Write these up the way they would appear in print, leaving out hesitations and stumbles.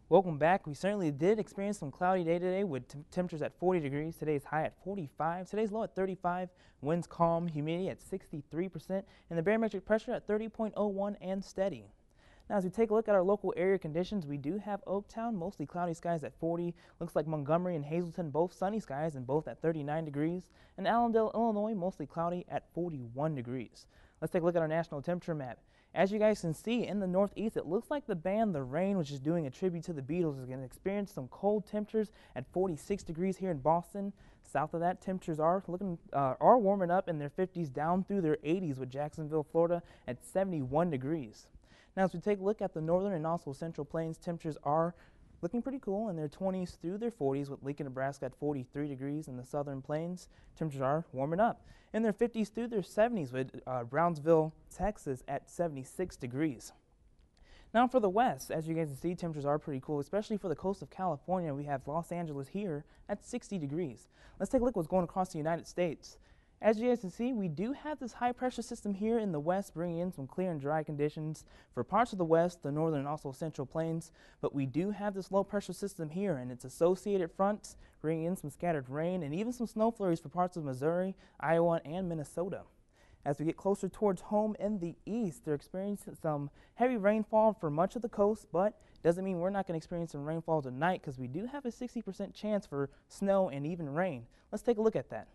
Welcome back. We certainly did experience some cloudy day today with temperatures at 40 degrees. Today's high at 45. Today's low at 35. Winds calm, humidity at 63%, and the barometric pressure at 30.01 and steady. Now, as we take a look at our local area conditions, we do have Oaktown, mostly cloudy skies at 40. Looks like Montgomery and Hazleton, both sunny skies and both at 39 degrees. And Allendale, Illinois, mostly cloudy at 41 degrees. Let's take a look at our national temperature map. As you guys can see, in the northeast, it looks like the band The Rain, which is doing a tribute to the Beatles, is going to experience some cold temperatures at 46 degrees here in Boston. South of that, temperatures are warming up in their 50s down through their 80s with Jacksonville, Florida at 71 degrees. Now, as we take a look at the northern and also central plains, temperatures are looking pretty cool in their 20s through their 40s with Lincoln, Nebraska at 43 degrees. In the southern plains, temperatures are warming up in their 50s through their 70s with Brownsville, Texas at 76 degrees. Now for the west, as you guys can see, temperatures are pretty cool, especially for the coast of California. We have Los Angeles here at 60 degrees. Let's take a look at what's going across the United States. As you guys can see, we do have this high pressure system here in the west bringing in some clear and dry conditions for parts of the west, the northern and also central plains. But we do have this low pressure system here and its associated fronts bringing in some scattered rain and even some snow flurries for parts of Missouri, Iowa, and Minnesota. As we get closer towards home in the east, they're experiencing some heavy rainfall for much of the coast, but doesn't mean we're not going to experience some rainfall tonight because we do have a 60% chance for snow and even rain. Let's take a look at that.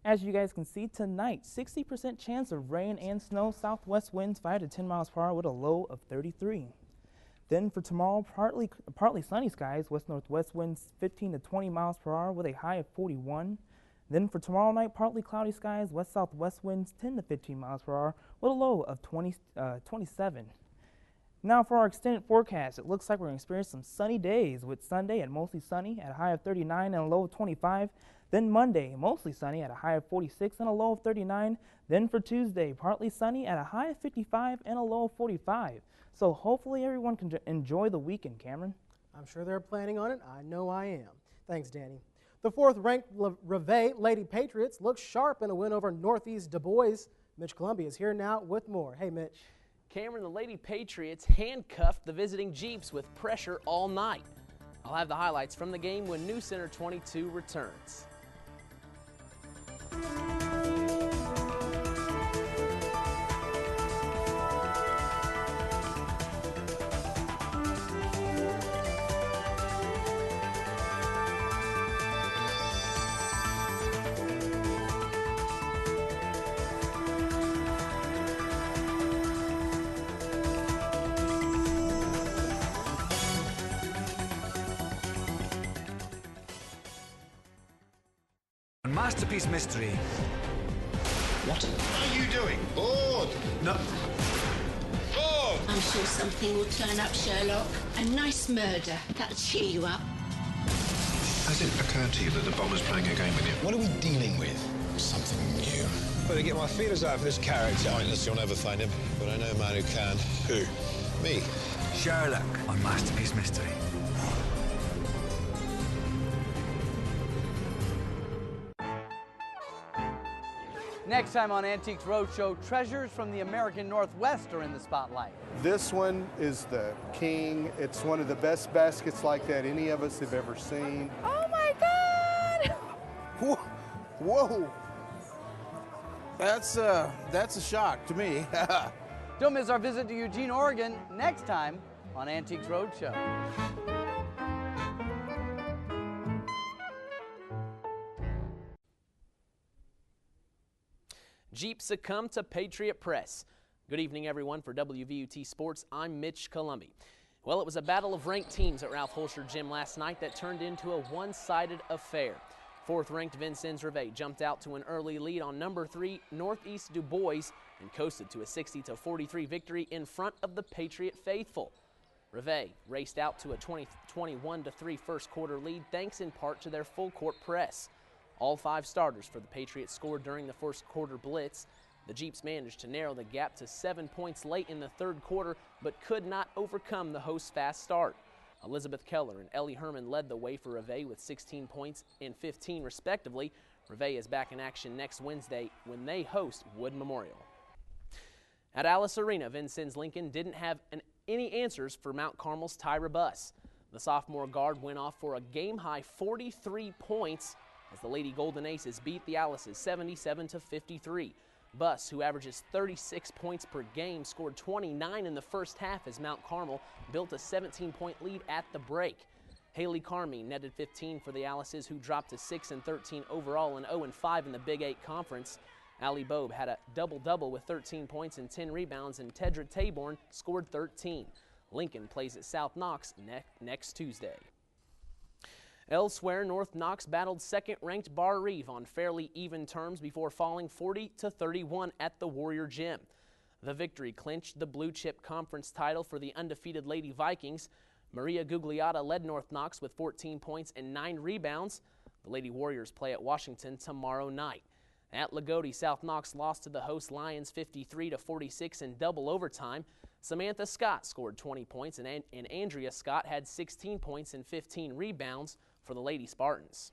As you guys can see tonight, 60% chance of rain and snow, southwest winds 5 to 10 miles per hour with a low of 33. Then for tomorrow, partly sunny skies, west-northwest winds 15 to 20 miles per hour with a high of 41. Then for tomorrow night, partly cloudy skies, west-southwest winds 10 to 15 miles per hour with a low of 27. Now for our extended forecast, it looks like we're going to experience some sunny days with Sunday at mostly sunny at a high of 39 and a low of 25. Then Monday, mostly sunny at a high of 46 and a low of 39. Then for Tuesday, partly sunny at a high of 55 and a low of 45. So hopefully everyone can enjoy the weekend, Cameron. I'm sure they're planning on it. I know I am. Thanks, Danny. The fourth-ranked Reveille Lady Patriots look sharp in a win over Northeast Du Bois. Mitch Columbia is here now with more. Hey, Mitch. Cameron, the Lady Patriots handcuffed the visiting Jeeps with pressure all night. I'll have the highlights from the game when New Center 22 returns. Masterpiece Mystery. What are you doing? Bored? No. Bored! I'm sure something will turn up, Sherlock. A nice murder. That'll cheer you up. Has it occurred to you that the bomber's playing a game with you? What are we dealing with? Something new. Better get my feelers out for this character. Pointless, you'll never find him. But I know a man who can. Who? Me. Sherlock on Masterpiece Mystery. Next time on Antiques Roadshow, treasures from the American Northwest are in the spotlight. This one is the king. It's one of the best baskets like that any of us have ever seen. Oh my God! Whoa! That's a shock to me. Don't miss our visit to Eugene, Oregon, next time on Antiques Roadshow. Jeep succumbed to Patriot Press. Good evening, everyone. For WVUT Sports, I'm Mitch Columbia. Well, it was a battle of ranked teams at Ralph Holscher Gym last night that turned into a one-sided affair. Fourth-ranked Vincennes Reveille jumped out to an early lead on number 3 Northeast Du Bois and coasted to a 60-43 victory in front of the Patriot faithful. Reveille raced out to a 21-3 first-quarter lead thanks in part to their full-court press. All 5 starters for the Patriots scored during the first quarter blitz. The Jeeps managed to narrow the gap to 7 points late in the third quarter, but could not overcome the hosts' fast start. Elizabeth Keller and Ellie Herman led the way for Reveille with 16 points and 15 respectively. Reveille is back in action next Wednesday when they host Wood Memorial. At Alice Arena, Vincennes Lincoln didn't have any answers for Mount Carmel's Tyra Buss. The sophomore guard went off for a game-high 43 points as the Lady Golden Aces beat the Alices 77-53. Buss, who averages 36 points per game, scored 29 in the first half as Mount Carmel built a 17-point lead at the break. Haley Carmine netted 15 for the Alices, who dropped to 6-13 overall and 0-5 in the Big 8 Conference. Allie Bobe had a double-double with 13 points and 10 rebounds, and Tedra Taborn scored 13. Lincoln plays at South Knox next Tuesday. Elsewhere, North Knox battled second-ranked Bar Reeve on fairly even terms before falling 40-31 at the Warrior Gym. The victory clinched the Blue Chip Conference title for the undefeated Lady Vikings. Maria Gugliotta led North Knox with 14 points and 9 rebounds. The Lady Warriors play at Washington tomorrow night. At Lagodi, South Knox lost to the host Lions 53-46 in double overtime. Samantha Scott scored 20 points, and Andrea Scott had 16 points and 15 rebounds for the Lady Spartans.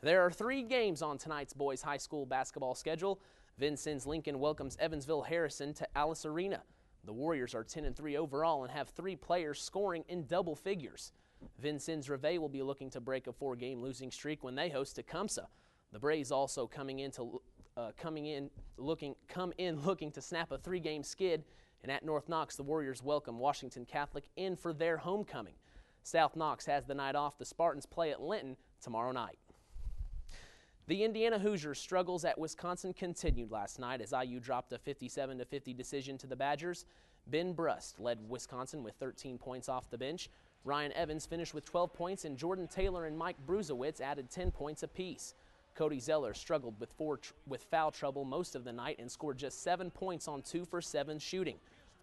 There are 3 games on tonight's boys high school basketball schedule. Vincennes Lincoln welcomes Evansville Harrison to Alice Arena. The Warriors are 10-3 overall and have 3 players scoring in double figures. Vincennes Reveille will be looking to break a 4-game losing streak when they host Tecumseh. The Braves also come in looking to snap a 3-game skid. And at North Knox, the Warriors welcome Washington Catholic in for their homecoming. South Knox has the night off. The Spartans play at Linton tomorrow night. The Indiana Hoosiers' struggles at Wisconsin continued last night as IU dropped a 57-50 decision to the Badgers. Ben Brust led Wisconsin with 13 points off the bench. Ryan Evans finished with 12 points, and Jordan Taylor and Mike Bruzewitz added 10 points apiece. Cody Zeller struggled with foul trouble most of the night and scored just 7 points on 2 for 7 shooting.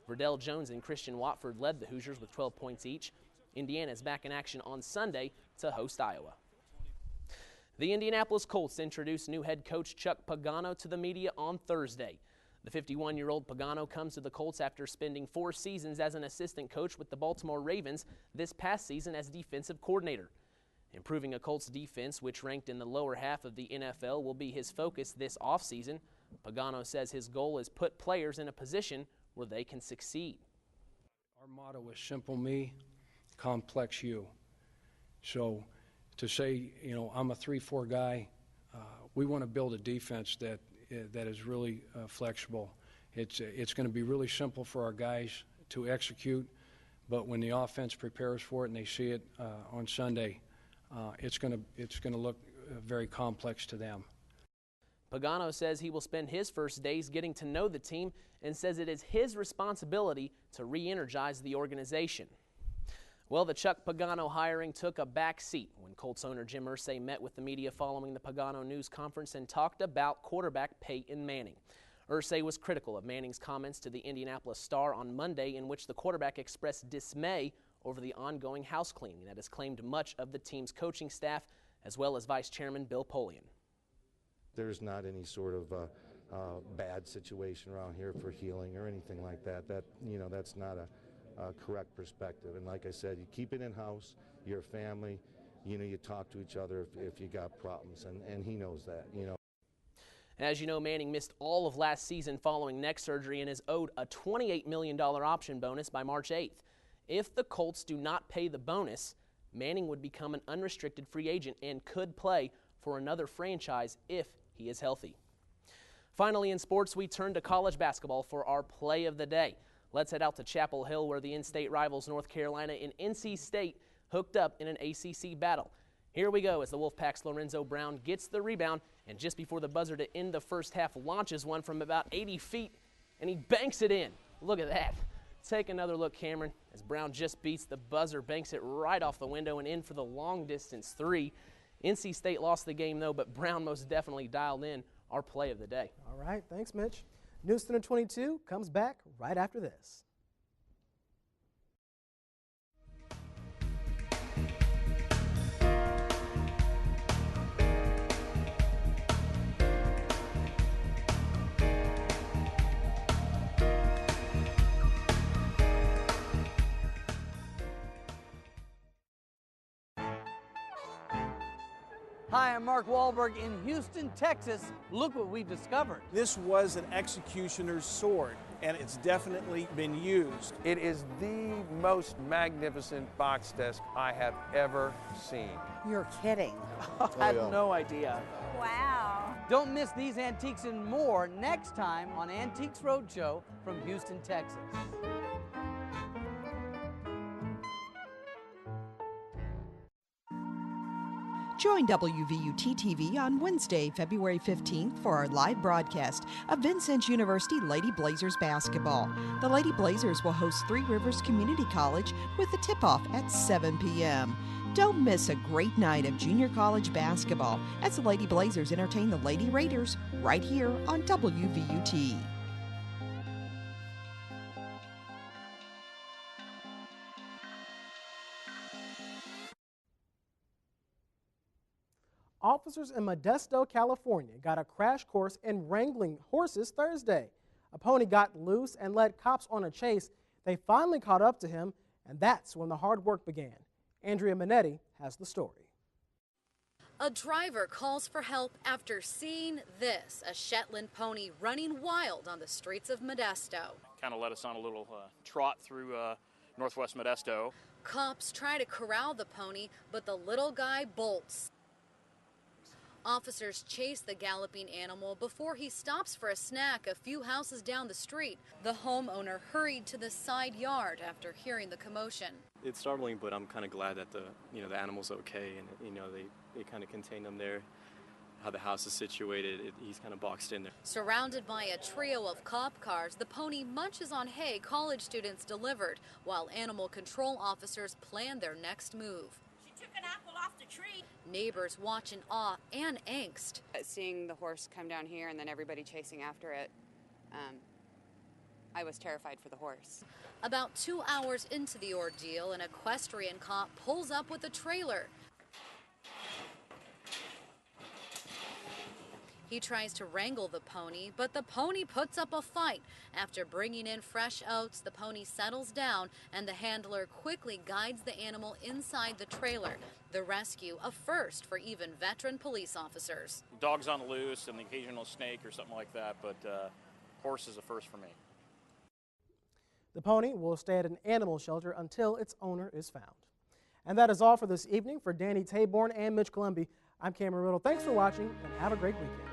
Verdell Jones and Christian Watford led the Hoosiers with 12 points each. Indiana is back in action on Sunday to host Iowa. The Indianapolis Colts introduced new head coach Chuck Pagano to the media on Thursday. The 51-year-old Pagano comes to the Colts after spending 4 seasons as an assistant coach with the Baltimore Ravens, this past season as defensive coordinator. Improving a Colts defense, which ranked in the lower half of the NFL, will be his focus this offseason. Pagano says his goal is put players in a position where they can succeed. Our motto is simple me, complex you. So to say, I'm a 3-4 guy, we want to build a defense that is really flexible. It's going to be really simple for our guys to execute, but when the offense prepares for it and they see it on Sunday, it's going to look very complex to them. Pagano says he will spend his first days getting to know the team and says it is his responsibility to re-energize the organization. Well, the Chuck Pagano hiring took a back seat when Colts owner Jim Irsay met with the media following the Pagano news conference and talked about quarterback Peyton Manning. Irsay was critical of Manning's comments to the Indianapolis Star on Monday, in which the quarterback expressed dismay over the ongoing house cleaning that has claimed much of the team's coaching staff, as well as Vice Chairman Bill Polian. There's not any sort of bad situation around here for healing or anything like that. That's not a correct perspective. And like I said, you keep it in-house, you're a family, you talk to each other if you got problems, and he knows that, As you know, Manning missed all of last season following neck surgery and is owed a $28 million option bonus by March 8th. If the Colts do not pay the bonus, Manning would become an unrestricted free agent and could play for another franchise if he is healthy. Finally, in sports, we turn to college basketball for our play of the day. Let's head out to Chapel Hill, where the in-state rivals North Carolina and NC State hooked up in an ACC battle. Here we go as the Wolfpack's Lorenzo Brown gets the rebound, and just before the buzzer to end the first half, launches one from about 80 feet, and he banks it in. Look at that. Take another look, Cameron, as Brown just beats the buzzer, banks it right off the window and in for the long-distance 3. NC State lost the game, though, but Brown most definitely dialed in our play of the day. All right, thanks, Mitch. News Center 22 comes back right after this. Hi, I'm Mark Wahlberg in Houston, Texas. Look what we've discovered. This was an executioner's sword, and it's definitely been used. It is the most magnificent box desk I have ever seen. You're kidding. I had no idea. Wow. Don't miss these antiques and more next time on Antiques Roadshow from Houston, Texas. Join WVUT TV on Wednesday, February 15th for our live broadcast of Vincennes University Lady Blazers basketball. The Lady Blazers will host Three Rivers Community College with the tip-off at 7 p.m. Don't miss a great night of junior college basketball as the Lady Blazers entertain the Lady Raiders right here on WVUT. Officers in Modesto, California got a crash course in wrangling horses Thursday. A pony got loose and led cops on a chase. They finally caught up to him, and that's when the hard work began. Andrea Minetti has the story. A driver calls for help after seeing this, a Shetland pony running wild on the streets of Modesto. Kind of led us on a little trot through northwest Modesto. Cops try to corral the pony, but the little guy bolts. Officers chase the galloping animal before he stops for a snack a few houses down the street. The homeowner hurried to the side yard after hearing the commotion. It's startling, but I'm kind of glad that the animal's okay, and they kind of contained him there. How the house is situated, he's kind of boxed in there. Surrounded by a trio of cop cars, the pony munches on hay college students delivered, while animal control officers plan their next move. Took an apple off the tree. Neighbors watch in awe and angst. Seeing the horse come down here and then everybody chasing after it, I was terrified for the horse. About 2 hours into the ordeal, an equestrian cop pulls up with a trailer. He tries to wrangle the pony, but the pony puts up a fight. After bringing in fresh oats, the pony settles down, and the handler quickly guides the animal inside the trailer. The rescue, a first for even veteran police officers. Dogs on the loose and the occasional snake or something like that, but horse is a first for me. The pony will stay at an animal shelter until its owner is found. And that is all for this evening. For Danny Taborn and Mitch Columby, I'm Cameron Riddle. Thanks for watching, and have a great weekend.